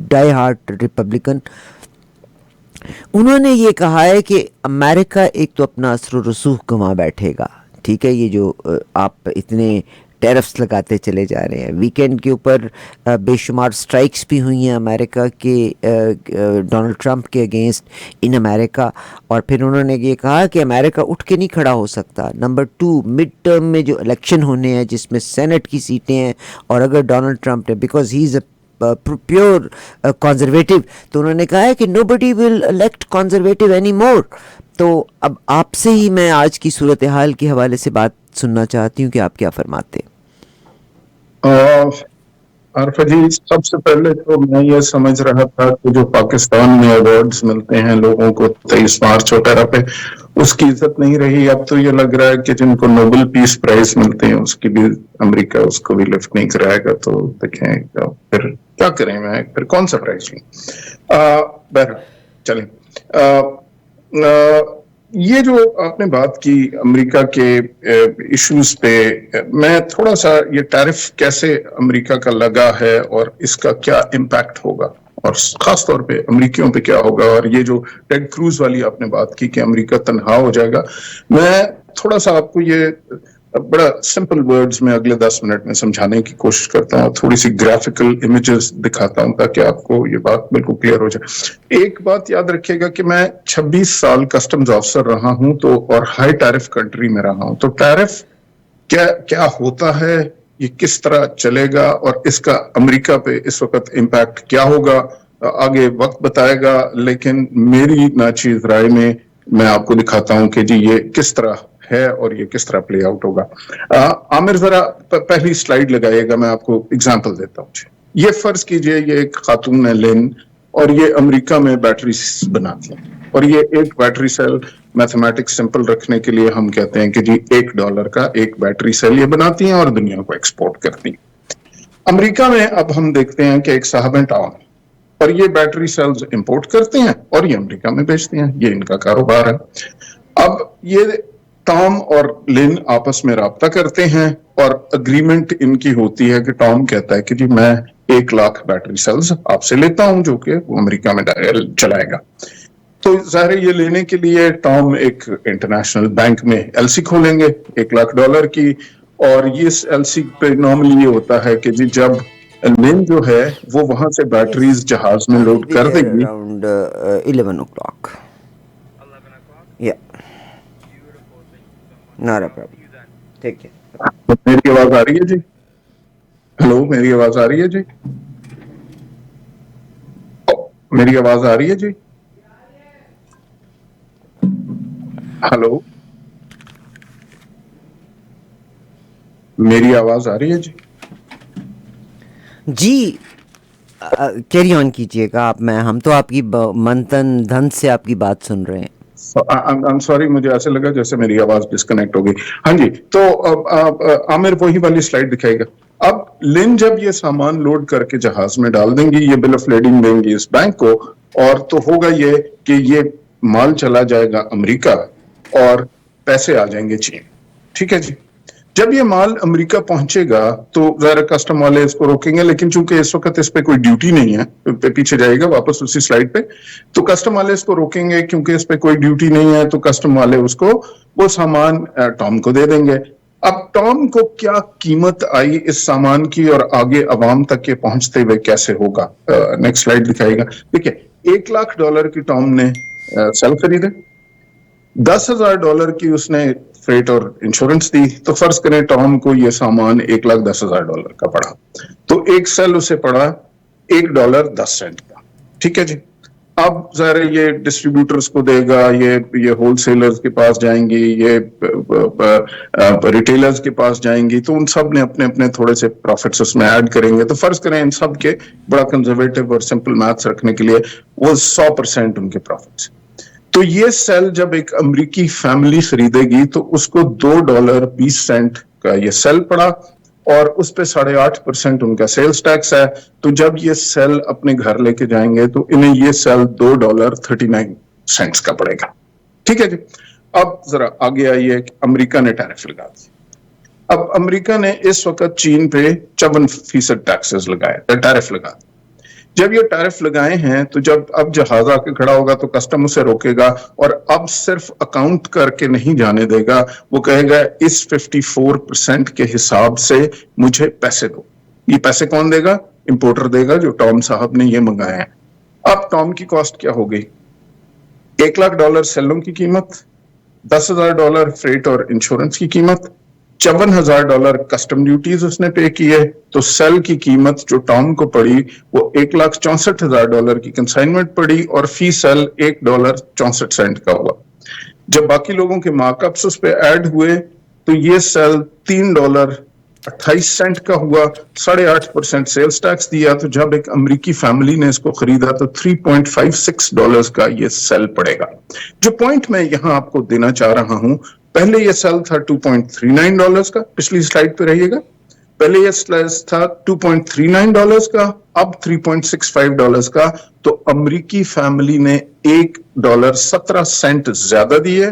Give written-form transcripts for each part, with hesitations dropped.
ڈائی heart Republican. انہوں نے یہ کہا ہے کہ امریکہ ایک تو اپنا اثر و رسوخ گنوا بیٹھے گا. ٹھیک ہے, یہ جو آپ اتنے ٹیرفس لگاتے چلے جا رہے ہیں, ویکینڈ کے اوپر بے شمار سٹرائکس بھی ہوئی ہیں امریکہ کے ڈونلڈ ٹرمپ کے اگینسٹ ان امریکہ, اور پھر انہوں نے یہ کہا کہ امریکہ اٹھ کے نہیں کھڑا ہو سکتا. نمبر 2, مڈ ٹرم میں جو الیکشن ہونے ہیں جس میں سینٹ کی سیٹیں ہیں, اور اگر ڈونلڈ ٹرمپ نے, because he is a pure conservative, تو انہوں نے کہا ہے کہ نو بڈی ول الیکٹ کنزرویٹو اینی مور. تو اب آپ سے ہی میں آج کی صورتحال کے حوالے سے بات سننا چاہتی ہوں کہ آپ کیا فرماتے ہیں. عارفہ جی, سب سے پہلے تو میں یہ سمجھ رہا تھا کہ جو پاکستان میں ایوارڈز ملتے ہیں لوگوں کو 23 مارچ وغیرہ پہ, اس کی عزت نہیں رہی. اب تو یہ لگ رہا ہے کہ جن کو نوبل پیس پرائز ملتے ہیں اس کی بھی امریکہ اس کو بھی لفٹ نہیں کرائے گا. تو دیکھیں پھر کیا کریں, میں پھر کون سا پرائز لوں. بہرحال چلیں, یہ جو آپ نے بات کی امریکہ کے ایشوز پہ, میں تھوڑا سا یہ ٹیرف کیسے امریکہ کا لگا ہے اور اس کا کیا امپیکٹ ہوگا اور خاص طور پہ امریکیوں پہ کیا ہوگا, اور یہ جو ٹیڈ کروز والی آپ نے بات کی کہ امریکہ تنہا ہو جائے گا, میں تھوڑا سا آپ کو یہ بڑا سمپل ورڈز میں اگلے 10 منٹ میں سمجھانے کی کوشش کرتا ہوں, تھوڑی سی گرافیکل امیجز دکھاتا ہوں تاکہ آپ کو یہ بات بالکل کلیئر ہو جائے. ایک بات یاد رکھیے گا کہ میں 26 سال کسٹمز آفیسر رہا ہوں تو, اور ہائی ٹیرف کنٹری میں رہا ہوں, تو ٹیرف کیا ہوتا ہے, یہ کس طرح چلے گا, اور اس کا امریکہ پہ اس وقت امپیکٹ کیا ہوگا, آگے وقت بتائے گا. لیکن میری ناچیز رائے میں آپ کو دکھاتا ہوں کہ جی یہ کس طرح ہے اور یہ کس طرح پلے آؤٹ ہوگا. عامر ذرا پہلی سلائیڈ لگائیے گا, میں آپ کو اگزامپل دیتا ہوں. یہ فرض کیجئے یہ ایک خاتون ہے لین, اور یہ امریکہ میں بیٹری بناتی ہیں, اور یہ ایک بیٹری سیل میتھمیٹکس سمپل رکھنے کے لیے ہم کہتے ہیں کہ جی $1 کا ایک بیٹری سیل یہ بناتی ہیں اور دنیا کو ایکسپورٹ کرتی ہیں. امریکہ میں اب ہم دیکھتے ہیں کہ ایک صاحب ہیں ٹام, اور یہ بیٹری سیلز امپورٹ کرتے ہیں اور یہ امریکہ میں بیچتے ہیں, یہ ان کا کاروبار ہے. اب یہ ٹام اور لن آپس میں رابطہ کرتے ہیں اور اگریمنٹ ان کی ہوتی ہے کہ ٹام کہتا ہے کہ جی میں 1 لاکھ بیٹری سیلز آپ سے لیتا ہوں جو کہ وہ امریکہ میں چلائے گا. تو ظاہر یہ لینے کے لیے ٹام ایک انٹرنیشنل بینک میں ایل سی کھولیں گے $1 لاکھ کی, اور یہ ایل سی پہ نارملی یہ ہوتا ہے کہ جی جب لین جو ہے وہ وہاں سے بیٹریز جہاز میں لوڈ کر دے گی. Around 11 o'clock. Yeah. Not a problem. Take care. میری آواز آ رہی ہے جی؟ ہلو, میری آواز آ رہی ہے جی؟ میری آواز آ رہی ہے جی؟ ہلو, میری آواز آ رہی ہے جی؟ جی کیری آن کیجیے گا آپ, ہم تو آپ کی منتن دھن سے آپ کی بات سن رہے ہیں. سوری, مجھے ایسے لگا جیسے میری آواز ڈسکنیکٹ ہو گئی. ہاں جی, تو عامر وہی والی سلائیڈ دکھائے گا. اب لن جب یہ سامان لوڈ کر کے جہاز میں ڈال دیں گی, یہ بل آف لیڈنگ دیں گی اس بینک کو, اور تو ہوگا یہ کہ یہ مال چلا جائے گا امریکہ اور پیسے آ جائیں گے چین. ٹھیک ہے جی. جب یہ مال امریکہ پہنچے گا تو ظاہر کسٹم والے اس کو روکیں گے, لیکن چونکہ اس وقت اس پہ کوئی ڈیوٹی نہیں ہے, پیچھے جائے گا واپس اسی سلائیڈ پہ, تو کسٹم والے اس کو روکیں گے کیونکہ اس پہ کوئی ڈیوٹی نہیں ہے, تو کسٹم والے اس کو وہ سامان ٹام کو دے دیں گے. اب ٹام کو کیا قیمت آئی اس سامان کی اور آگے عوام تک یہ پہنچتے ہوئے کیسے ہوگا, نیکسٹ سلائیڈ دکھائے گا. دیکھیں, $1 لاکھ کی ٹام نے سیل خریدے, $10,000 کی اس نے فریٹ اور انشورنس دی, تو فرض کریں ٹام کو یہ سامان $1,10,000 کا پڑا, تو ایک سیل اسے پڑا $1.10 کا. ٹھیک ہے جی. اب ظاہر یہ ڈسٹریبیوٹرز کو دے گا, یہ ہول سیلرز کے پاس جائیں گی, یہ ریٹیلرز کے پاس جائیں گی, تو ان سب نے اپنے اپنے تھوڑے سے پروفٹس اس میں ایڈ کریں گے. تو فرض کریں ان سب کے بڑا کنزرویٹو اور سمپل میتھس رکھنے کے لیے وہ 100% ان کے پروفٹس. تو یہ سیل جب ایک امریکی فیملی خریدے گی تو اس کو $2.20 کا یہ سیل پڑا, اور اس پہ 8.5% ان کا سیلز ٹیکس ہے. تو جب یہ سیل اپنے گھر لے کے جائیں گے تو انہیں یہ سیل $2.39 کا پڑے گا. ٹھیک ہے جی. اب ذرا آگے آئیے کہ امریکہ نے ٹیرف لگا دی. اب امریکہ نے اس وقت چین پہ 54% ٹیکسز لگائے, ٹیرف لگا دی. جب یہ ٹیرف لگائے ہیں تو جب اب جہاز آ کے کھڑا ہوگا تو کسٹم اسے روکے گا اور اب صرف اکاؤنٹ کر کے نہیں جانے دے گا, وہ کہے گا اس 54% کے حساب سے مجھے پیسے دو. یہ پیسے کون دے گا؟ امپورٹر دے گا, جو ٹام صاحب نے یہ منگائے ہیں. اب ٹام کی کاسٹ کیا ہو گئی؟ $1,00,000 سیلوں کی قیمت, $10,000 فریٹ اور انشورنس کی قیمت, $54,000 کسٹم ڈیوٹیز اس نے پے کیے, تو سیل کی قیمت جو ٹام کو پڑی وہ $1,64,000 کی کنسائنمنٹ پڑی اور فی سیل $1.64 کا ہوا. جب باقی لوگوں کے مارک اپس اس پہ ایڈ ہوئے تو یہ سیل $3.28 کا ہوا, 8.5% سیلز ٹیکس دیا. تو جب ایک امریکی فیملی نے اس کو خریدا تو $3.56 کا یہ سیل پڑے گا. جو پوائنٹ میں یہاں آپ کو دینا چاہ رہا ہوں, پہلے یہ سیل تھا $2.39 کا, پچھلی سلائیڈ پہ رہیے گا, پہلے یہ سیل تھا $2.39 کا, اب $3.65 کا. تو امریکی فیملی نے $1.17 زیادہ دیے,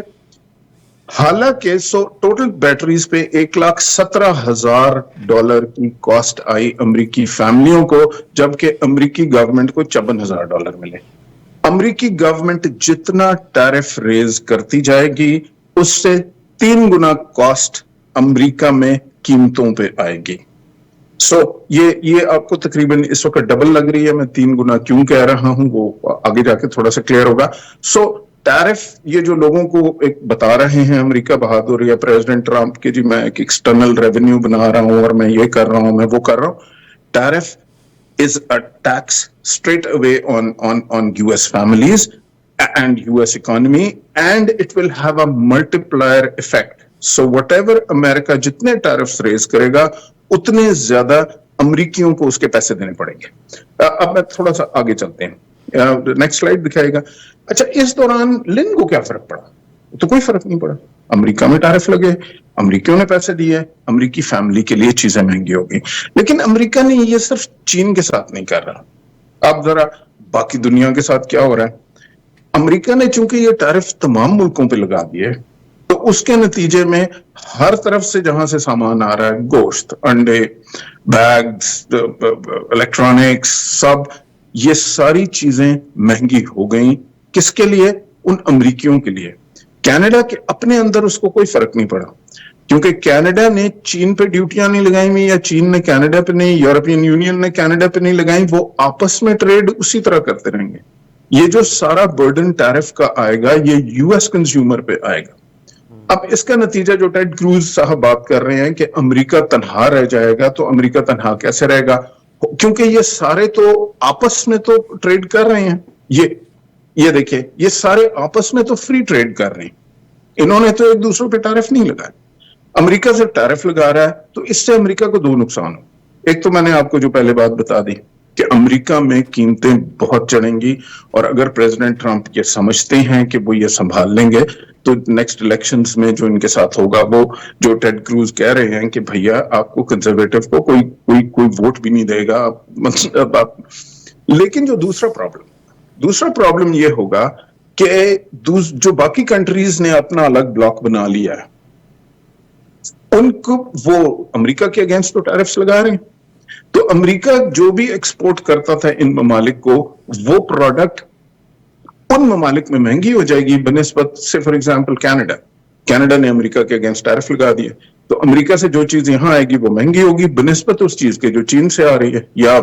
حالانکہ ٹوٹل بیٹریز پہ $1,17,000 کی کاسٹ آئی امریکی فیملیوں کو, جبکہ امریکی گورنمنٹ کو $54,000 ملے. امریکی گورنمنٹ جتنا ٹیرف ریز کرتی جائے گی اس سے 3 گنا کاسٹ امریکہ میں قیمتوں پہ آئے گی. یہ آپ کو تقریباً اس وقت ڈبل لگ رہی ہے. میں 3 گنا کیوں کہہ رہا ہوں وہ آگے جا کے تھوڑا سا کلیئر ہوگا. ٹیرف یہ جو لوگوں کو ایک بتا رہے ہیں امریکہ بہادر یا پریزیڈنٹ ٹرمپ کہ جی میں ایک ایکسٹرنل ریونیو بنا رہا ہوں اور میں یہ کر رہا ہوں, میں وہ کر رہا ہوں. Tariff is a tax straight away on US families and US economy, and it will have a multiplier effect. So whatever America جتنے ٹیرفز ریز کرے گا اتنے زیادہ امریکیوں کو اس کے پیسے دینے پڑیں گے. اب میں تھوڑا سا آگے چلتے ہیں, نیکسٹ سلائیڈ دکھائے گا. اچھا, اس دوران لن کو کیا فرق پڑا؟ تو کوئی فرق نہیں پڑا. امریکہ میں ٹیرف لگے, امریکیوں نے پیسے دیے, امریکی فیملی کے لیے چیزیں مہنگی ہو گئی. لیکن امریکہ نے یہ صرف چین کے ساتھ نہیں کر رہا. اب ذرا باقی دنیا کے ساتھ کیا ہو رہا ہے. امریکہ نے چونکہ یہ ٹیرف تمام ملکوں پہ لگا دیے تو اس کے نتیجے میں ہر طرف سے جہاں سے سامان آ رہا ہے, گوشت, انڈے, بیگز, الیکٹرانکس, سب یہ ساری چیزیں مہنگی ہو گئیں. کس کے لیے؟ ان امریکیوں کے لیے. کینیڈا کے اپنے اندر اس کو کوئی فرق نہیں پڑا, کیونکہ کینیڈا نے چین پہ ڈیوٹیاں نہیں لگائی ہوئی, یا چین نے کینیڈا پہ نہیں, یورپین یونین نے کینیڈا پہ نہیں لگائی. وہ آپس میں ٹریڈ اسی طرح کرتے رہیں گے. یہ جو سارا برڈن ٹیرف کا آئے گا یہ US کنزیومر پہ آئے گا. اب اس کا نتیجہ جو ٹیڈ کروز صاحب بات کر رہے ہیں کہ امریکہ تنہا رہ جائے گا, تو امریکہ تنہا کیسے رہے گا؟ کیونکہ یہ سارے تو آپس میں تو ٹریڈ کر رہے ہیں. یہ دیکھیں, یہ سارے آپس میں تو فری ٹریڈ کر رہے ہیں. انہوں نے تو ایک دوسرے پہ ٹیرف نہیں لگایا. امریکہ سے ٹیرف لگا رہا ہے تو اس سے امریکہ کو 2 نقصان ہو. ایک تو میں نے آپ کو جو پہلے بات بتا دی کہ امریکہ میں قیمتیں بہت چڑھیں گی, اور اگر پریزیڈنٹ ٹرمپ یہ سمجھتے ہیں کہ وہ یہ سنبھال لیں گے تو نیکسٹ الیکشنز میں جو ان کے ساتھ ہوگا, وہ جو ٹیڈ کروز کہہ رہے ہیں کہ بھیا آپ کو کنزرویٹو کو کوئی ووٹ بھی نہیں دے گا. لیکن جو دوسرا پرابلم یہ ہوگا کہ جو باقی کنٹریز نے اپنا الگ بلاک بنا لیا ہے, ان کو وہ امریکہ کے اگینسٹ تو ٹیرفز لگا رہے ہیں. تو امریکہ جو بھی ایکسپورٹ کرتا تھا ان ممالک کو, وہ پروڈکٹ ان ممالک میں مہنگی ہو جائے گی بنسبت سے. فار ایگزامپل کینیڈا نے امریکہ کے اگینسٹ ٹیرف لگا دیا, تو امریکہ سے جو چیز یہاں آئے گی وہ مہنگی ہوگی بنسبت اس چیز کے جو چین سے آ رہی ہے, یا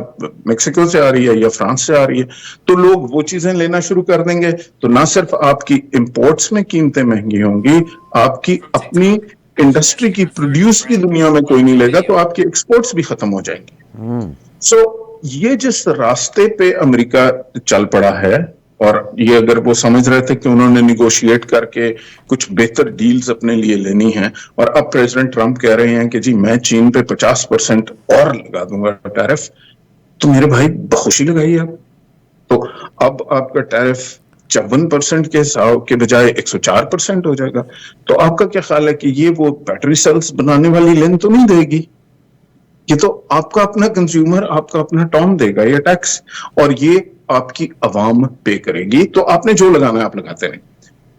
میکسیکو سے آ رہی ہے, یا فرانس سے آ رہی ہے. تو لوگ وہ چیزیں لینا شروع کر دیں گے. تو نہ صرف آپ کی امپورٹس میں قیمتیں مہنگی ہوں گی, آپ کی اپنی انڈسٹری کی پروڈیوس کی دنیا میں کوئی نہیں لے گا, تو آپ کی ایکسپورٹس بھی ختم ہو جائیں گے. یہ جس راستے پہ امریکہ چل پڑا ہے, اور یہ اگر وہ سمجھ رہے تھے کہ انہوں نے نیگوشیٹ کر کے کچھ بہتر ڈیلز اپنے لیے لینی ہیں, اور اب پریزیڈنٹ ٹرمپ کہہ رہے ہیں کہ جی میں چین پہ 50% اور لگا دوں گا ٹیرف, تو میرے بھائی بخوشی لگائیے آپ. تو اب آپ کا ٹیرف 54% کے حساب کے بجائے 104% ہو جائے گا. تو آپ کا کیا خیال ہے کہ یہ وہ بیٹری سیلز بنانے والی لین تو نہیں دے گی؟ یہ تو آپ کا اپنا کنزیومر, آپ کا اپنا ٹام دے گا یہ ٹیکس, اور یہ آپ کی عوام پے کرے گی. تو آپ نے جو لگانا ہے آپ لگاتے رہیں.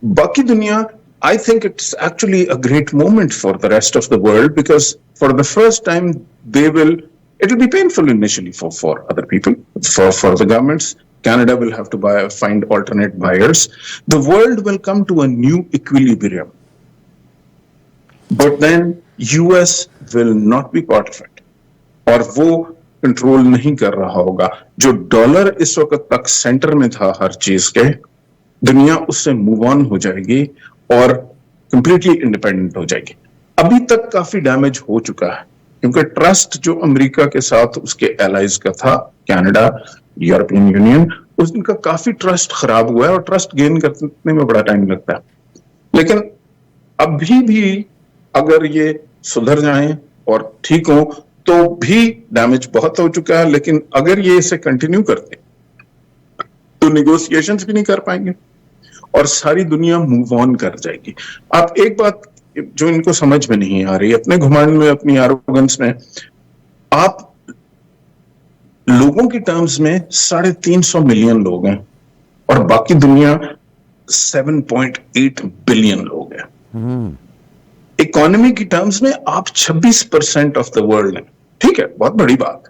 باقی دنیا, I think it's actually a great moment for the rest of the world, because for the first time they will It will be painful initially for other people, for the governments. Canada will have to find alternate buyers. The world will come to a new equilibrium. But then US will not be part of it. और वो control नहीं कर रहा होगा. जो dollar इस वक्त तक सेंटर में था हर चीज के, दुनिया उससे मूव ऑन हो जाएगी और कंप्लीटली इंडिपेंडेंट हो जाएगी. अभी तक काफी डैमेज हो चुका है क्योंकि ट्रस्ट जो अमेरिका के साथ उसके एलाइज का था, कनाडा, यूरोपियन यूनियन, उनका काफी ट्रस्ट खराब हुआ है और ट्रस्ट गेन करने में बड़ा टाइम लगता है. लेकिन अभी भी अगर ये सुधर जाएं और ठीक हो तो भी डैमेज बहुत हो चुका है. लेकिन अगर ये इसे कंटिन्यू करते तो निगोशिएशंस भी नहीं कर पाएंगे और सारी दुनिया मूव ऑन कर जाएगी. आप एक बात जो इनको समझ में नहीं आ रही, अपने घुमाने में, अपनी एरोगेंस में, आप लोगों की टर्म्स में 350 मिलियन लोग हैं और बाकी दुनिया 7.8 बिलियन लोग हैं. इकोनॉमी की टर्म्स में आप 26% ऑफ द वर्ल्ड हैं. ठीक है, बहुत बड़ी बात,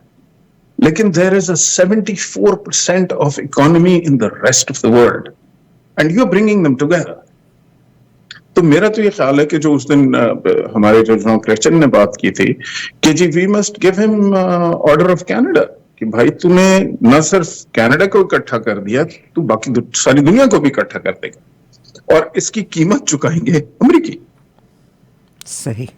लेकिन there is a 74% of economy in the rest of the world and you are bringing them together. तो मेरा तो ये ख्याल है कि जो उस दिन हमारे जो जॉन क्रिश्चियन ने बात की थी कि जी we must give him order of Canada, कि भाई तूने न सिर्फ कनाडा को इकट्ठा कर दिया, तू बाकी सारी दुनिया को भी इकट्ठा कर देगा और इसकी कीमत चुकाएंगे अमेरिकी. सही,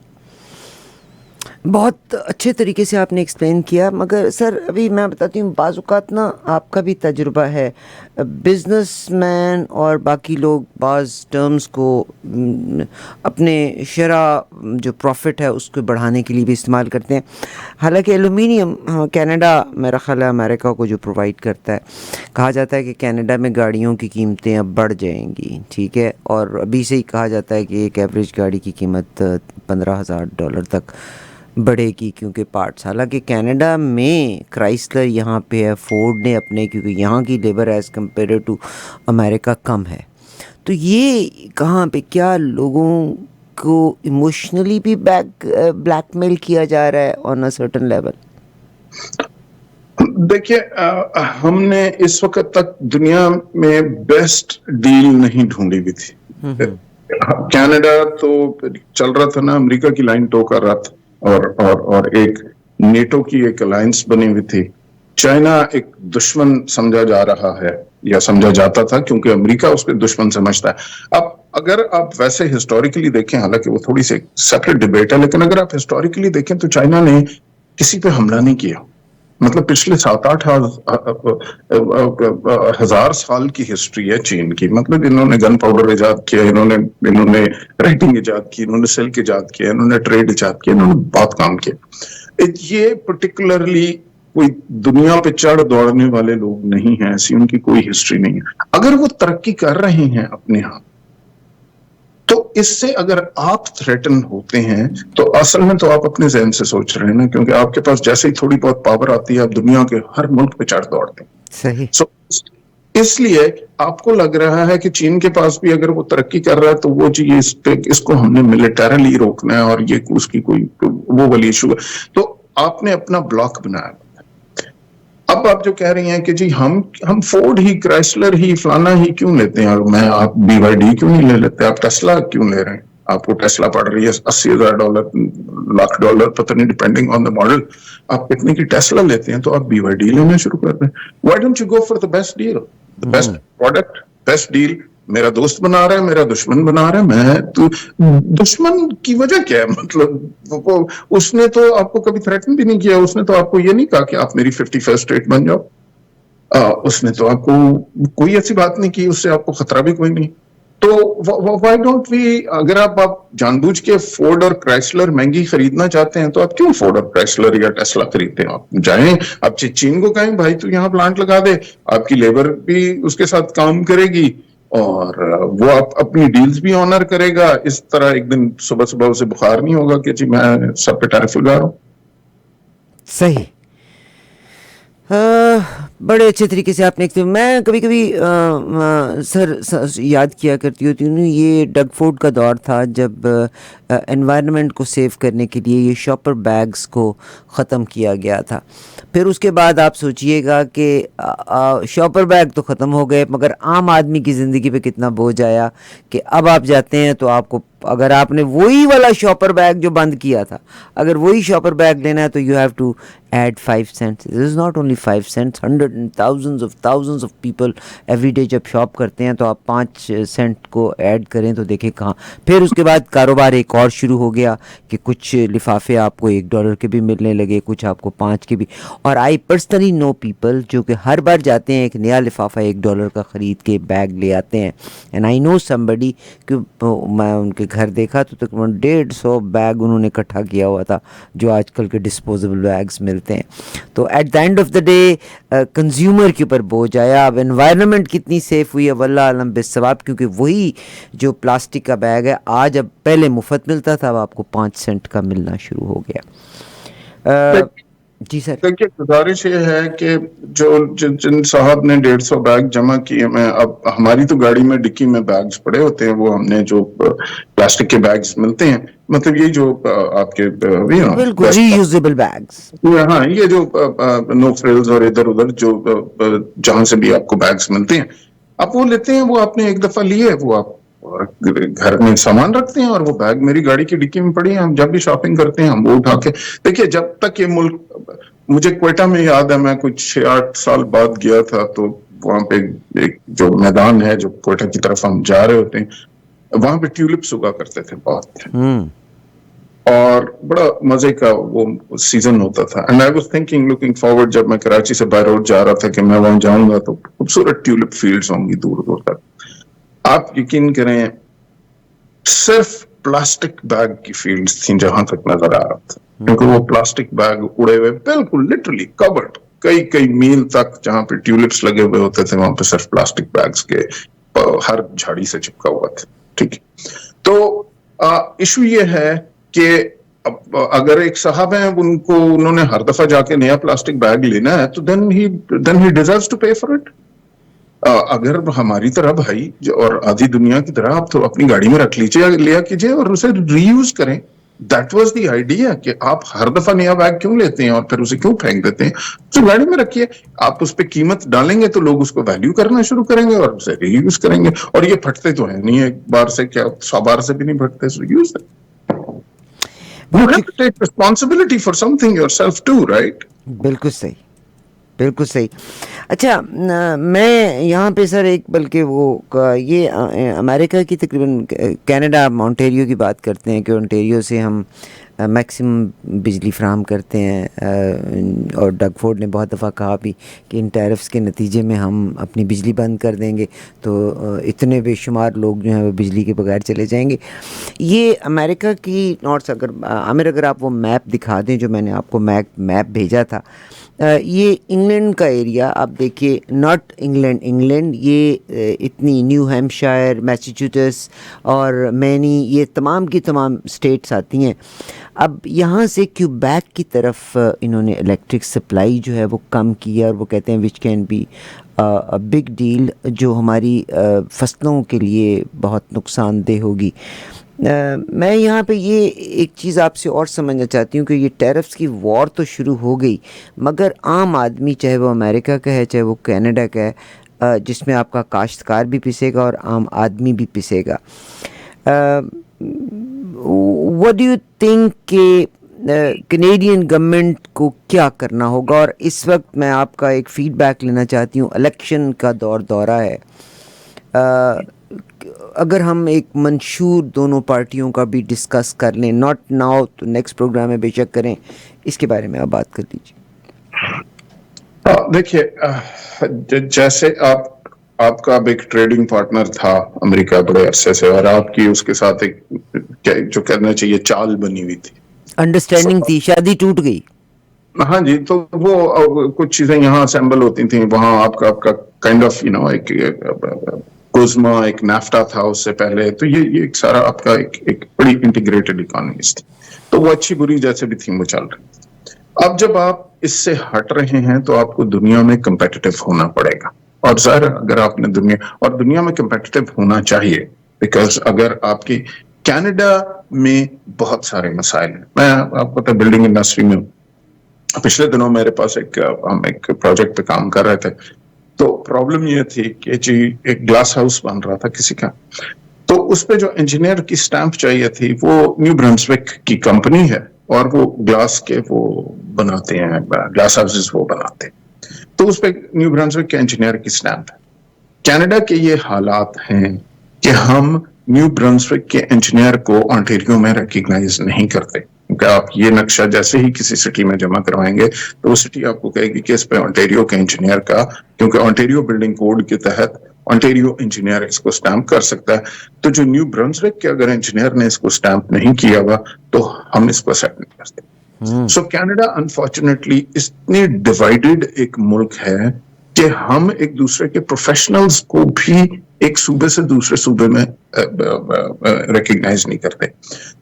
बहुत अच्छे तरीके से आपने एक्सप्लेन किया. मगर सर अभी मैं बताती हूँ, बाज़ औक़ात ना आपका भी तजुर्बा है, बिजनेसमैन और बाकी लोग बाज़ टर्म्स को अपने शरा जो प्रॉफिट है उसको बढ़ाने के लिए भी इस्तेमाल करते हैं. हालांकि एलुमिनियम कनाडा मेरा ख्याल है अमेरिका को जो प्रोवाइड करता है, कहा जाता है कि कनाडा में गाड़ियों की कीमतें अब बढ़ जाएंगी. ठीक है, और अभी से ही कहा जाता है कि एक एवरेज गाड़ी की कीमत $15,000 तक बढ़ेगी क्योंकि पार्ट्स. हालांकि कनाडा में क्राइसलर यहाँ पे है, फोर्ड ने अपने, क्योंकि यहाँ की labour as compare to America कम है. तो ये कहाँ पे क्या लोगों को इमोशनली भी ब्लैकमेल किया जा रहा है ऑन अ सर्टेन लेवल? देखिए, हमने इस वक्त तक दुनिया में बेस्ट डील नहीं ढूंढी हुई थी. कनाडा तो चल रहा था ना, अमेरिका की लाइन टो कर रहा था और एक नेटो की एक अलायंस बनी हुई थी. चाइना एक दुश्मन समझा जा रहा है या समझा जाता था क्योंकि अमेरिका उसके दुश्मन समझता है. अब अगर आप वैसे हिस्टोरिकली देखें, हालांकि वो थोड़ी सी सेपरेट डिबेट है, लेकिन अगर आप हिस्टोरिकली देखें तो चाइना ने किसी पे हमला नहीं किया. मतलब पिछले 7-8 हजार साल की हिस्ट्री है चीन की. मतलब इन्होंने गन पाउडर इजाद किया, इन्होंने राइटिंग इजाद की, इन्होंने सिल्क इजाद किया, इन्होंने ट्रेड इजाद किया, इन्होंने बहुत काम किया. ये पर्टिकुलरली कोई दुनिया पे चढ़ दौड़ने वाले लोग नहीं हैं, ऐसी उनकी कोई हिस्ट्री नहीं है. अगर वो तरक्की कर रहे हैं अपने यहाँ, तो इससे अगर आप थ्रेटन होते हैं तो असल में तो आप अपने ज़हन से सोच रहे हैं ना, क्योंकि आपके पास जैसे ही थोड़ी बहुत पावर आती है आप दुनिया के हर मुल्क पे चढ़ दौड़ते हैं. सही. इसलिए आपको लग रहा है कि चीन के पास भी अगर वो तरक्की कर रहा है तो वो जी इसको हमने मिलिटरली रोकना है और ये उसकी कोई वो वाली इशू है. तो आपने अपना ब्लॉक बनाया. अब आप जो कह रही हैं कि जी हम फोर्ड ही, क्राइसलर ही, फलाना ही क्यों लेते हैं, मैं आप BYD क्यों नहीं ले लेते, आप टेस्ला क्यों ले रहे हैं? आपको टेस्ला पड़ रही है $80,000, लाख डॉलर, पता नहीं, डिपेंडिंग ऑन द मॉडल. आप कितने की टेस्ला लेते हैं तो आप BYD लेना शुरू कर रहे हैं. Why don't you go for the best deal, the best product, best deal. मेरा दोस्त बना रहा है, मेरा दुश्मन बना रहा है. मैं तो दुश्मन की वजह क्या है? मतलब उसने तो आपको कभी थ्रेटन भी नहीं किया. उसने तो आपको ये नहीं कहा कि आप मेरी 51st स्टेट बन जाओ. उसने तो आपको कोई ऐसी बात नहीं की, उससे आपको खतरा भी कोई नहीं. तो व्हाई डोंट वी, अगर आप जानबूझ के फोर्ड और क्राइसलर महंगी खरीदना चाहते हैं तो आप क्यों फोर्ड और क्राइसलर या टेस्ला खरीदते हैं? आप जाएं, आप चीन को कहें भाई तू यहाँ प्लांट लगा दे, आपकी लेबर भी उसके साथ काम करेगी और वो आप अपनी डील्स भी ऑनर करेगा. इस तरह एक दिन सुबह सुबह उसे बुखार नहीं होगा कि जी मैं सब पे टैरिफ लगा रहा हूं. सही. बड़े अच्छे तरीके से आपने मैं कभी कभी सर याद किया करती होती हूँ, ये डग फोर्ड का दौर था जब एनवायरनमेंट को सेव करने के लिए ये शॉपर बैग्स को ख़त्म किया गया था। फिर उसके बाद आप सोचिएगा कि शॉपर बैग तो ख़त्म हो गए, मगर आम आदमी की ज़िंदगी पे कितना बोझ आया कि अब आप जाते हैं तो आपको, अगर आपने वही वाला शॉपर बैग जो बंद किया था, अगर वही शॉपर बैग लेना है तो you have to add 5 cents. This is not only 5 cents, hundreds and thousands of people every day जब शॉप करते हैं तो आप 5 सेंट को ऐड करें तो देखें कहाँ। फिर उसके बाद कारोबार एक और शुरू हो गया कि कुछ लिफाफे आपको $1 के भी मिलने लगे, कुछ आपको 5 के भी। और आई पर्सनली नो पीपल जो कि हर बार जाते हैं एक नया लिफाफा $1 का ख़रीद के बैग ले आते हैं। एंड आई नो समबडी कि मैं उनके घर देखा तो तकरीबन 150 बैग उन्होंने इकट्ठा किया हुआ था जो आजकल के डिस्पोजेबल बैग्स मिलते हैं। तो at the end of the day consumer के ऊपर बोझ आया। अब एनवायरनमेंट कितनी सेफ हुई है वल्लाह आलम बिस्सवाब, क्योंकि वही जो प्लास्टिक का बैग है आज, अब पहले मुफ्त मिलता था, अब आपको 5 सेंट का मिलना शुरू हो गया। जी सर। देखिए, गुजारिश ये है कि जिन साहब ने 150 बैग जमा किए, मैं अब हमारी तो गाड़ी में डिक्की में बैग्स पड़े होते हैं, वो हमने जो प्लास्टिक के बैग्स मिलते हैं, मतलब ये जो आपके बिल्कुल रीयूजेबल बैग्स, हाँ, ये जो नो फ्रिल्स और इधर उधर जो जहां से भी आपको बैग्स मिलते हैं, आप वो लेते हैं, वो आपने एक दफा लिए, वो आप घर में सामान रखते हैं और वो बैग मेरी गाड़ी की डिक्की में पड़ी है। हम जब भी शॉपिंग करते हैं हम वो उठा के, देखिए जब तक ये मुल्क, मुझे क्वेटा में याद है, मैं कुछ 6-8 साल बाद गया था, तो वहां पे एक जो मैदान है जो क्वेटा की तरफ हम जा रहे होते हैं, वहां पे ट्यूलिप्स उगा करते थे बहुत, और बड़ा मजे का वो सीजन होता था। And I was thinking, looking forward, जब मैं कराची से बाय रोड जा रहा था कि मैं वहां जाऊंगा तो खूबसूरत ट्यूलिप फील्ड्स होंगी दूर दूर तक। आप यकीन करें, सिर्फ प्लास्टिक बैग की फील्ड्स थी जहां तक नजर आ रहा था, क्योंकि वो प्लास्टिक बैग उड़े हुए, बिल्कुल लिटरली कवर्ड, कई मील तक जहां पे ट्यूलिप्स लगे हुए होते थे, वहां पे सिर्फ प्लास्टिक बैग्स के हर झाड़ी से चिपका हुआ था। ठीक है, तो इशू ये है कि अगर एक साहब हैं, उन्होंने हर दफा जाके नया प्लास्टिक बैग लेना है, तो देन ही डिजर्व्स टू पे फॉर इट। अगर हमारी तरह भाई और आधी दुनिया की तरह आप तो अपनी गाड़ी में रख लीजिए, लिया कीजिए और उसे रीयूज करें। दैट वाज द आइडिया कि आप हर दफा नया बैग क्यों लेते हैं और फिर उसे क्यों फेंक देते हैं, तो गाड़ी में रखिए। आप उस पर कीमत डालेंगे तो लोग उसको वैल्यू करना शुरू करेंगे और उसे रीयूज करेंगे। और ये फटते तो है नहीं, एक बार से क्या 100 बार से भी नहीं फटते, so use it. You have to take responsibility for something yourself too, right? बिल्कुल सही, बिल्कुल सही। अच्छा, मैं यहाँ पे सर एक, बल्कि वो ये अमेरिका की तकरीबन कनाडा ओंटारियो की बात करते हैं कि ओंटारियो से हम मैक्सिमम बिजली फ्राहम करते हैं, और डग फोर्ड ने बहुत दफ़ा कहा भी कि इन टैरिफ्स के नतीजे में हम अपनी बिजली बंद कर देंगे तो इतने बेशुमार लोग जो हैं वो बिजली के बगैर चले जाएंगे। ये अमेरिका की नॉर्थ, अगर आमिर अगर आप वो मैप दिखा दें जो मैंने आपको मैप भेजा था, ये इंग्लैंड का एरिया आप देखिए, नॉट इंग्लैंड, ये इतनी न्यू हैम्पशायर, मैसाचुसेट्स और मैनी, ये तमाम की तमाम स्टेट्स आती हैं। अब यहाँ से क्यूबैक की तरफ इन्होंने इलेक्ट्रिक सप्लाई जो है वो कम की है, और वो कहते हैं which can be a big deal, जो हमारी फसलों के लिए बहुत नुकसानदेह होगी। मैं यहाँ पे ये एक चीज़ आपसे और समझना चाहती हूँ कि ये टैरिफ्स की वॉर तो शुरू हो गई, मगर आम आदमी, चाहे वो अमेरिका का है चाहे वो कनाडा का है, जिसमें आपका काश्तकार भी पिसेगा और आम आदमी भी पिसेगा। व्हाट डू यू थिंक कि कैनेडियन गवर्नमेंट को क्या करना होगा? और इस वक्त मैं आपका एक फ़ीडबैक लेना चाहती हूँ, इलेक्शन का दौरा है, अगर हम एक मंशूर दोनों पार्टियों का भी डिस्कस कर लें, नॉट नाउ तो नेक्स्ट प्रोग्राम में बेशक करें, इसके बारे में आप बात कर लीजिए। देखिए, जैसे आपका अब एक ट्रेडिंग पार्टनर था अमेरिका बड़े अरसे से, और आपकी उसके साथ एक जो कहना चाहिए चाल बनी हुई थी, अंडरस्टैंडिंग थी, शादी टूट गई। हाँ जी, तो वो कुछ चीजें यहाँ असेंबल होती थी, वहाँ आपका काइंड ऑफ एक कुज़मा, एक नाफ्टा था उससे पहले, तो ये एक सारा आपका एक बड़ी इंटीग्रेटेड इकोनॉमी थी, तो वो अच्छी बुरी जैसे भी थी वो चल रही थी। اب جب آپ اس سے ہٹ رہے ہیں تو آپ کو دنیا میں کمپیٹیٹو ہونا پڑے گا, اور ظاہر اگر آپ نے دنیا میں کمپیٹیٹو ہونا چاہیے, بیکاز اگر آپ کی کینیڈا میں بہت سارے مسائل ہیں. میں آپ کو بلڈنگ انڈسٹری میں پچھلے دنوں میرے پاس ہم ایک پروجیکٹ پہ کام کر رہے تھے, تو پرابلم یہ تھی کہ جی ایک گلاس ہاؤس بن رہا تھا کسی کا, تو اس پہ جو انجینئر کی سٹیمپ چاہیے تھی وہ نیو برنسوک کی کمپنی ہے, اور وہ گلاس کے وہ بناتے ہیں, گلاس ہاؤسز وہ بناتے ہیں, تو اس پہ نیو برنسوک کے انجینئر کی سٹیمپ ہے. کینیڈا کے یہ حالات ہیں کہ ہم نیو برنسوک کے انجینئر کو آنٹیریو میں ریکگنائز نہیں کرتے, کیونکہ آپ یہ نقشہ جیسے ہی کسی سٹی میں جمع کروائیں گے تو وہ سٹی آپ کو کہے گی کہ اس پہ آنٹیریو کے انجینئر کا, کیونکہ آنٹیریو بلڈنگ کوڈ کے تحت آنٹیریو انجینئر اس کو سٹیمپ کر سکتا ہے, تو جو نیو برنسوک کے اگر انجینئر نے اس کو سٹیمپ نہیں کیا ہوا تو ہم اس کو ایکسپٹ نہیں کرتے. سو کینیڈا انفارچونیٹلی اتنی ڈیوائیڈڈ ایک ملک ہے کہ ہم ایک دوسرے کے پروفیشنلز کو بھی ایک صوبے سے دوسرے صوبے میں ریکگنائز نہیں کرتے.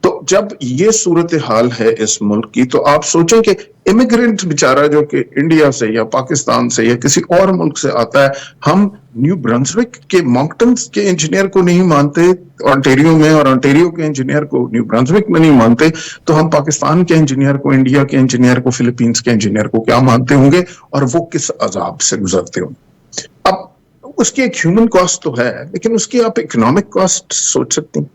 تو جب یہ صورتحال ہے اس ملک کی, تو آپ سوچیں کہ امیگرینٹ بیچارہ جو کہ انڈیا سے یا پاکستان سے یا کسی اور ملک سے آتا ہے, ہم نیو برنسوک کے مونکٹنز کے انجینئر کو نہیں مانتے آنٹیریو میں, اور آنٹیریو کے انجینئر کو نیو برنسوک میں نہیں مانتے, تو ہم پاکستان کے انجینئر کو, انڈیا کے انجینئر کو, فلپینز کے انجینئر کو کیا مانتے ہوں گے, اور وہ کس عذاب سے گزرتے ہوں گے. اب اس کی ایک ہیومن کاسٹ تو ہے, لیکن اس کی آپ اکنامک کاسٹ سوچ سکتے ہیں.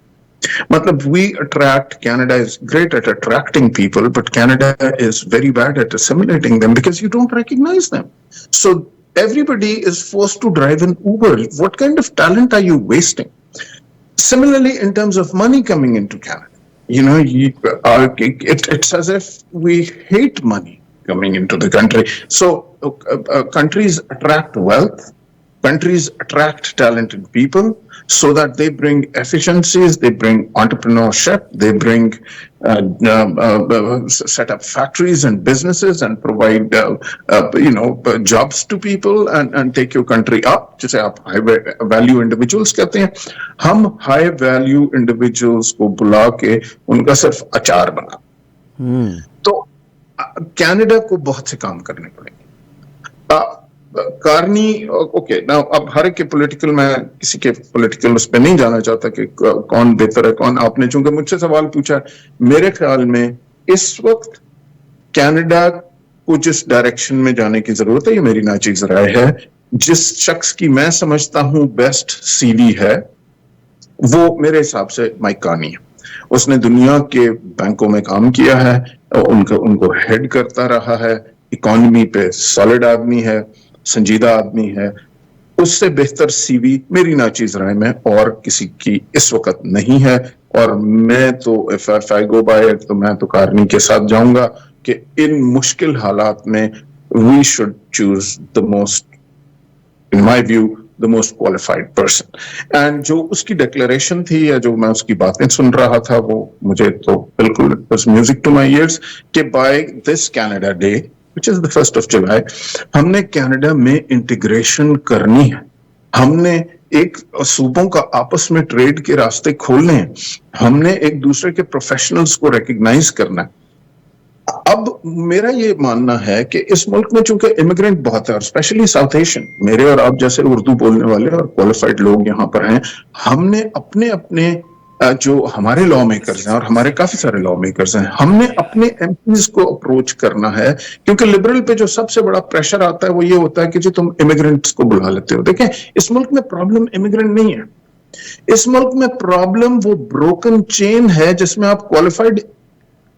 مطلب we attract, Canada is great at attracting people, but Canada is very bad at assimilating them because you don't recognize them. So everybody is forced to drive an Uber. What kind of talent are you wasting? Similarly, in terms of money coming into Canada, it's as if we hate money coming into the country. So countries attract wealth, countries attract talented people, so that they bring efficiencies, they bring entrepreneurship, they bring set up factories and businesses and provide jobs to people and take your country up. جسے آپ high value individuals کہتے ہیں, ہم high value individuals کو بلا کے ان کا صرف اچار بنا. تو کینیڈا کو بہت سے کام کرنے پڑیں گے. کارنی اوکے نا, اب ہر ایک کے پولیٹیکل, میں کسی کے پولیٹیکل اس پہ نہیں جانا چاہتا کہ کون بہتر ہے کون. آپ نے چونکہ مجھ سے سوال پوچھا, میرے خیال میں اس وقت کینیڈا کو جس ڈائریکشن میں جانے کی ضرورت ہے, یہ میری ناچیز رائے ہے, جس شخص کی میں سمجھتا ہوں بیسٹ سی وی ہے وہ میرے حساب سے مائک کارنی ہے. اس نے دنیا کے بینکوں میں کام کیا ہے, ان کو ہیڈ کرتا رہا ہے, اکانومی پہ سالڈ آدمی ہے, سنجیدہ آدمی ہے. اس سے بہتر سی وی میری ناچیز رائے میں اور کسی کی اس وقت نہیں ہے. اور میں تو if I go by it, تو میں تو کارنی کے ساتھ جاؤں گا کہ ان مشکل حالات میں we should choose the most, in my view, the most qualified person. And جو اس کی ڈیکلیریشن تھی یا جو میں اس کی باتیں سن رہا تھا, وہ مجھے تو بالکل it was music to my ears کہ by this Canada Day, which is the 1st of July, ہم نے کینیڈا میں انٹیگریشن کرنی ہے. ہم نے ایک صوبوں کا آپس میں ٹریڈ کے راستے کھولنے ہیں. ہم نے ایک دوسرے کے پروفیشنلز کو ریکگنائز کرنا ہے. اب میرا یہ ماننا ہے کہ اس ملک میں چونکہ امیگرینٹ بہت ہے, اور اسپیشلی ساؤتھ ایشین, میرے اور آپ جیسے اردو بولنے والے اور کوالیفائڈ لوگ یہاں پر ہیں, ہم نے اپنے جو ہمارے لا میکرز ہیں, اور ہمارے کافی سارے لا میکرز ہیں, ہم نے اپنے ایم پیز کو اپروچ کرنا ہے. کیونکہ لبرل پہ جو سب سے بڑا پریشر آتا ہے وہ یہ ہوتا ہے کہ جی تم امیگرینٹس کو بلا لیتے ہو. دیکھیں, اس ملک میں پرابلم امیگرینٹ نہیں ہے, اس ملک میں پرابلم وہ بروکن چین ہے جس میں آپ کوالیفائڈ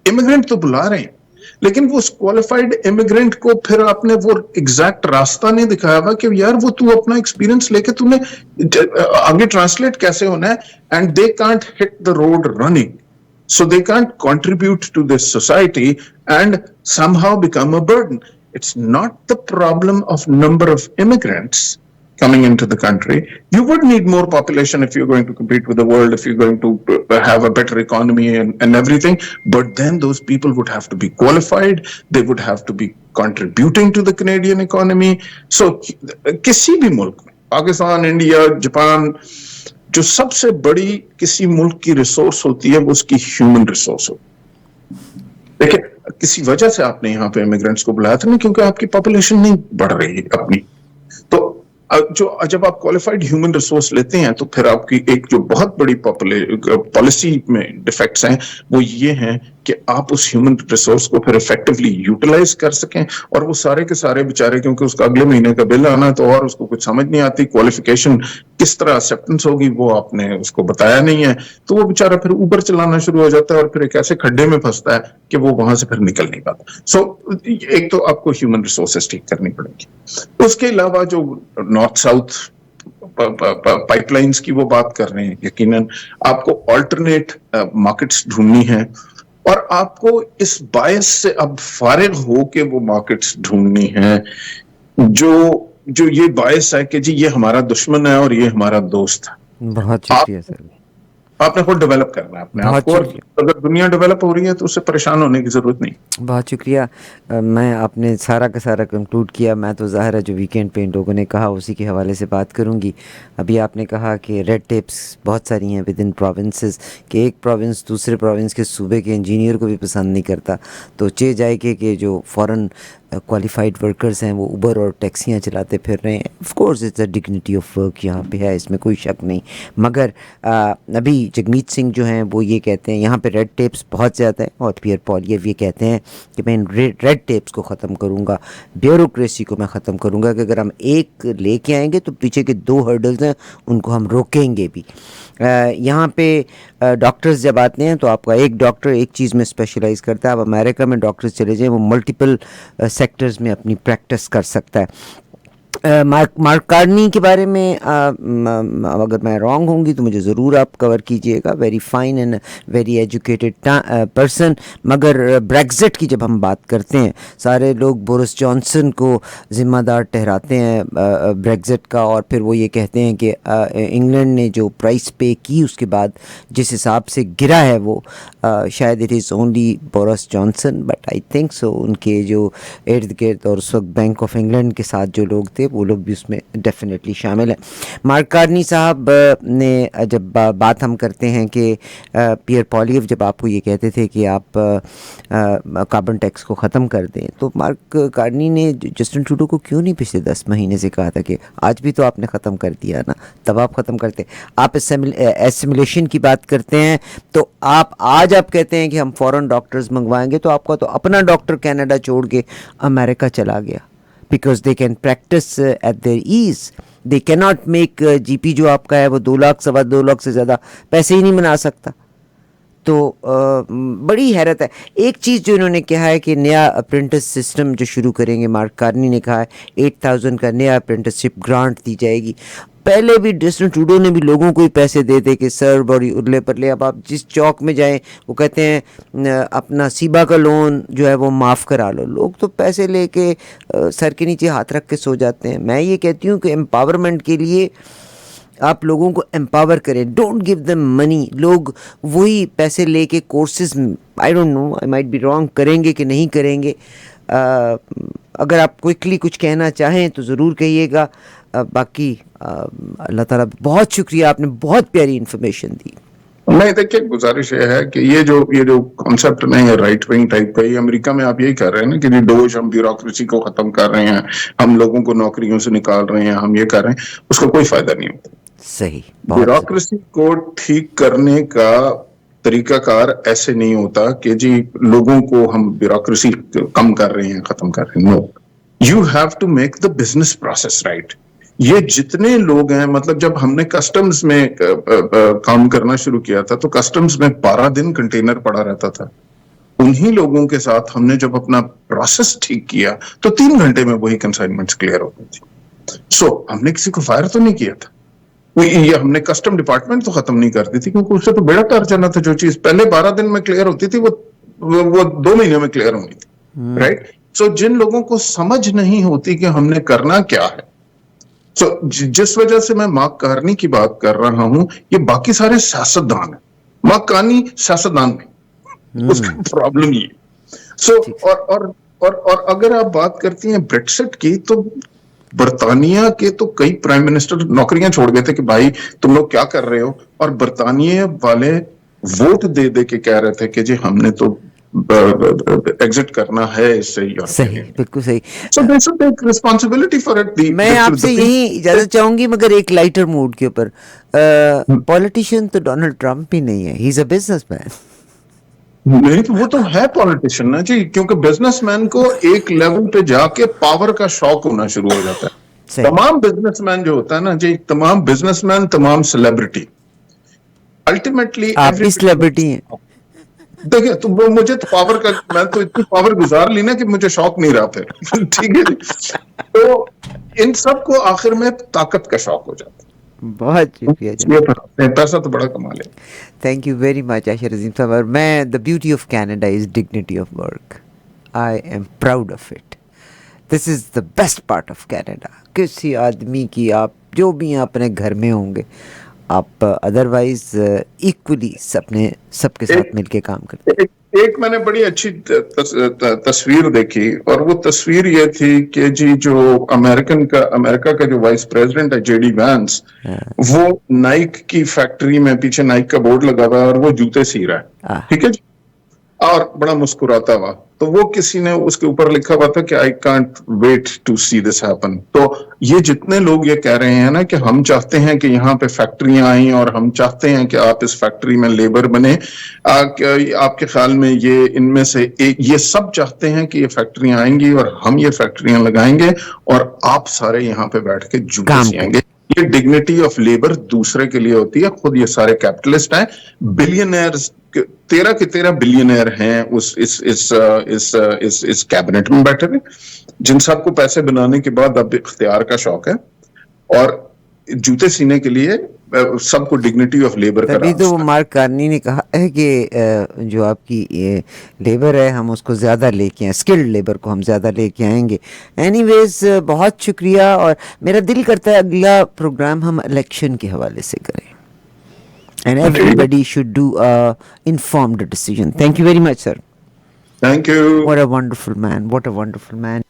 امیگرینٹ تو بلا رہے ہیں, لیکن وہ کوالیفائڈ امیگرینٹ کو پھر آپ نے وہ ایگزیکٹ راستہ نہیں دکھایا ہوا کہ یار وہ تو اپنا ایکسپیرینس لے کے تم نے آگے ٹرانسلیٹ کیسے ہونا ہے. And they can't hit the road running, so they can't contribute to this society and somehow become a burden. It's not the problem of number of immigrants coming into the country. You would need more population if you're going to compete with the world, if you're going to have a better economy and everything. But then those people would have to be qualified. They would have to be contributing to the Canadian economy. So, kisi bhi mulk mein, Pakistan, India, Japan, جو سب سے بڑی کسی ملک کی resource ہوتی ہے وہ اس کی human resource ہوتی ہے. دیکھیں, किसी वजह से आपने यहाँ पे इमिग्रेंट्स को बुलाया था, नहीं क्योंकि आपकी पॉपुलेशन नहीं बढ़ रही है अपनी। तो जब आप क्वालिफाइड ह्यूमन रिसोर्स लेते हैं तो फिर आपकी एक जो बहुत बड़ी पॉलिसी में डिफेक्ट्स हैं वो ये हैं कि आप उस ह्यूमन रिसोर्स को फिर इफेक्टिवली यूटिलाइज कर सकें, और वो सारे के सारे बेचारे, क्योंकि उसका अगले महीने का बिल आना है तो और उसको कुछ समझ नहीं आती, क्वालिफिकेशन किस तरह एक्सेप्टेंस होगी वो आपने उसको बताया नहीं है, तो वो बेचारा फिर ऊबर चलाना शुरू हो जाता है और फिर एक ऐसे खड्डे में फंसता है कि वो वहां से फिर निकल नहीं पाता। सो एक तो आपको ह्यूमन रिसोर्सेज ठीक करनी पड़ेगी। उसके अलावा जो नॉर्थ साउथ पाइपलाइंस की वो बात कर रहे हैं, यकीनन आपको ऑल्टरनेट मार्केट्स ढूंढनी है, और आपको इस बायस से अब फारिग हो के वो मार्केट्स ढूंढनी है जो ये बायस है कि जी ये हमारा दुश्मन है और ये हमारा दोस्त है। बहुत शुक्रिया सर। आपने खुद डेवलप करना है अपने आप को, और अगर दुनिया डेवलप हो रही है तो उससे परेशान होने की जरूरत नहीं। बहुत शुक्रिया। मैं आपने सारा का सारा कंक्लूड किया। मैं तो ज़ाहिर है जो वीकेंड पे इन लोगों ने कहा उसी के हवाले से बात करूंगी। अभी आपने कहा कि रेड टेप्स बहुत सारी हैं विद इन प्रोविंसेस, कि एक प्रोविंस दूसरे प्रोविंस के सूबे के इंजीनियर को भी पसंद नहीं करता, तो चे जाए कि जो फ़ॉरेन क्वालिफाइड वर्कर्स हैं वो उबर और टैक्सियाँ चलाते फिर रहे हैं। Of course it's a dignity of work यहाँ पे है, इसमें कोई शक नहीं, मगर अभी जगमीत सिंह जो हैं वो ये कहते हैं यहाँ पे रेड टेप्स बहुत ज़्यादा है, और पियर पॉलिएव ये कहते हैं कि मैं इन रेड टेप्स को ख़त्म करूँगा, ब्यूरोक्रेसी को मैं ख़त्म करूँगा, कि अगर हम एक लेके आएंगे तो पीछे के 2 हर्डल्स हैं उनको हम रोकेंगे भी। यहाँ पे डॉक्टर्स जब आते हैं तो आपका एक डॉक्टर एक चीज़ में स्पेशलाइज करता है। अब अमेरिका में डॉक्टर्स चले जाएँ वो मल्टीपल सेक्टर्स में अपनी प्रैक्टिस कर सकता है। मार्क कार्नी के बारे में अगर मैं रॉन्ग होंगी तो मुझे ज़रूर आप कवर कीजिएगा। Very fine and very educated person. मगर ब्रेक्जिट की जब हम बात करते हैं, सारे लोग बोरिस जॉनसन को ज़िम्मेदार ठहराते हैं ब्रेक्जिट का, और फिर वो ये कहते हैं कि इंग्लैंड ने जो प्राइस पे की उसके बाद जिस हिसाब से गिरा है वो शायद it is only Boris Johnson, but I think so उनके जो इर्द गिर्द और उस वक्त बैंक ऑफ इंग्लैंड के साथ जो लोग थे वो लोग भी उसमें डेफिनेटली शामिल हैं। मार्क कार्नी साहब ने जब बात हम करते हैं कि पियर पॉलिएव जब आपको ये कहते थे कि आप कार्बन टैक्स को ख़त्म कर दें, तो मार्क कार्नी ने जस्टिन ट्रूडो को क्यों नहीं पिछले 10 महीने से कहा था कि आज भी तो आपने ख़त्म कर दिया ना, तब आप ख़त्म करते। आप एसिमुलेशन की बात करते हैं तो आज आप कहते हैं कि हम फॉरेन डॉक्टर्स मंगवाएंगे, तो आपका तो अपना डॉक्टर कनाडा छोड़ के अमेरिका चला गया, because they can practice at their ease. They cannot make GP जो आपका है वो 2 लाख 2.25 लाख से ज़्यादा पैसे ही नहीं बना सकता। तो बड़ी हैरत है। एक चीज़ जो इन्होंने कहा है कि नया अप्रेंटिस सिस्टम जो शुरू करेंगे, मार्क कार्नी ने कहा है 8,000 का नया अप्रेंटिसशिप ग्रांट दी जाएगी। पहले भी जस्टिन ट्रूडो ने भी लोगों को ही पैसे दे दे के सर बड़ी उर्ले पर ले। अब आप जिस चौक में जाएं वो कहते हैं अपना सीबा का लोन जो है वो माफ़ करा लो। लोग तो पैसे लेके सर के नीचे हाथ रख के सो जाते हैं। मैं ये कहती हूँ कि एम्पावरमेंट के लिए आप लोगों को एम्पावर करें, डोंट गिव देम मनी। लोग वही पैसे लेके courses, I don't know, I might be wrong, करेंगे कि नहीं करेंगे। अगर आप क्विकली कुछ कहना चाहें तो ज़रूर कहिएगा। बाकी अल्लाह ताला, बहुत शुक्रिया, आपने बहुत प्यारी इन्फॉर्मेशन दी। नहीं, देखिए गुजारिश ये है कि ये जो कॉन्सेप्ट नहीं है राइट विंग टाइप का, ये अमेरिका में आप यही कर रहे हैं ना कि डोज हम ब्यूरोक्रेसी को खत्म कर रहे हैं, हम लोगों को नौकरियों से निकाल रहे हैं, हम ये कर रहे हैं, उसका कोई फायदा नहीं होता। सही, ब्यूरोक्रेसी को ठीक करने का तरीकाकार ऐसे नहीं होता कि जी लोगों को हम ब्यूरोक्रेसी कम कर रहे हैं, खत्म कर रहे हैं। No, you have to make the business process right. ये जितने लोग हैं, मतलब जब हमने कस्टम्स में काम करना शुरू किया था तो कस्टम्स में 12 दिन कंटेनर पड़ा रहता था। उन्हीं लोगों के साथ हमने जब अपना प्रोसेस ठीक किया तो 3 घंटे में वही कंसाइनमेंट्स क्लियर हो गई थी। सो हमने किसी को फायर तो नहीं किया था, ये हमने कस्टम डिपार्टमेंट तो खत्म नहीं करती थी, क्योंकि उससे तो बेड़ा तार जाना था। जो चीज पहले 12 दिन में क्लियर होती थी वो 2 महीने में क्लियर होनी थी, राइट। सो जिन लोगों को समझ नहीं होती कि हमने करना क्या है, सो जिस वजह से मैं मार्क कार्नी की बात कर रहा हूं, ये बाकी सारे सियासतदान है, मार्क कार्नी सियासतदान नहीं, उसका प्रॉब्लम ये। सो और अगर आप बात करती हैं ब्रेक्सिट की, तो बर्तानिया के तो कई प्राइम मिनिस्टर नौकरियां छोड़ गए थे कि भाई तुम लोग क्या कर रहे हो, और बर्तानिया वाले वोट दे दे के कह रहे थे कि जी हमने तो एग्जिट करना है इससे सही, बिल्कुल सही। So they should take responsibility for it. मैं आपसे यही इजाजत चाहूंगी, मगर एक लाइटर मूड के ऊपर, पॉलिटिशियन तो डोनाल्ड ट्रंप ही नहीं है, ही इज अ बिजनेसमैन। नहीं तो वो तो है पॉलिटिशियन ना जी, क्योंकि बिजनेसमैन को एक लेवल पे जाके पावर का शौक होना शुरू हो जाता है। तमाम बिजनेसमैन जो होता है ना जी, तमाम बिजनेसमैन, तमाम सेलिब्रिटी, अल्टीमेटली आप भी सेलिब्रिटी हैं। देखिए, तो वो मुझे तो पावर का, मैं तो इतनी पावर गुजार ली ना कि मुझे शौक नहीं रहा फिर। ठीक है जी। तो इन सब को आखिर में ताकत का शौक हो जाता है। बहुत शुक्रिया जनाब, पैसा तो बड़ा कमा ले। Thank you very much Aashir Azeem साहब। और मैं, the beauty of Canada is dignity of work, I am proud of it, this is the best part of Canada. किसी आदमी की, आप जो भी हैं अपने घर में होंगे, आप अदरवाइज इक्वली सबके साथ मिलके काम करते हैं। एक मैंने बड़ी अच्छी तस्वीर देखी, और वो तस्वीर ये थी कि जी जो अमेरिका का जो वाइस प्रेसिडेंट है जेडी वैंस, वो नाइक की फैक्ट्री में, पीछे नाइक का बोर्ड लगा हुआ है और वो जूते सी रहा है, ठीक है जी, और बड़ा मुस्कुराता हुआ। तो वो किसी ने उसके ऊपर लिखा हुआ था कि I can't wait to see this happen. तो ये जितने लोग ये कह रहे हैं ना कि हम चाहते हैं कि यहाँ पे फैक्ट्रियां आई और हम चाहते हैं कि आप इस फैक्ट्री में लेबर बने, आपके ख्याल में ये इनमें से एक, ये सब चाहते हैं कि ये फैक्ट्रियां आएंगी और हम ये फैक्ट्रियां लगाएंगे और आप सारे यहाँ पे बैठ के जूते सिएंगे। ये डिग्निटी ऑफ लेबर दूसरे के लिए होती है। खुद ये सारे कैपिटलिस्ट हैं, बिलियनर्स, 13 के 13 बिलियनर हैं इस कैबिनेट में बैठे हुए, जिन सबको पैसे बनाने के बाद अब इख्तियार का शौक है और जूते सीने के लिए सबको डिग्निटी ऑफ लेबर का। तभी तो मार्क कार्नी ने कहा है कि जो आपकी ये लेबर है, हम उसको ज़्यादा लेके आए, स्किल्ड लेबर को हम ज़्यादा लेके आएंगे। एनीवेज, बहुत शुक्रिया। और मेरा दिल करता है अगला प्रोग्राम हम इलेक्शन के हवाले से करें, and everybody should do a informed decision. Thank you very much, sir. Thank you. What a wonderful man. What a wonderful man.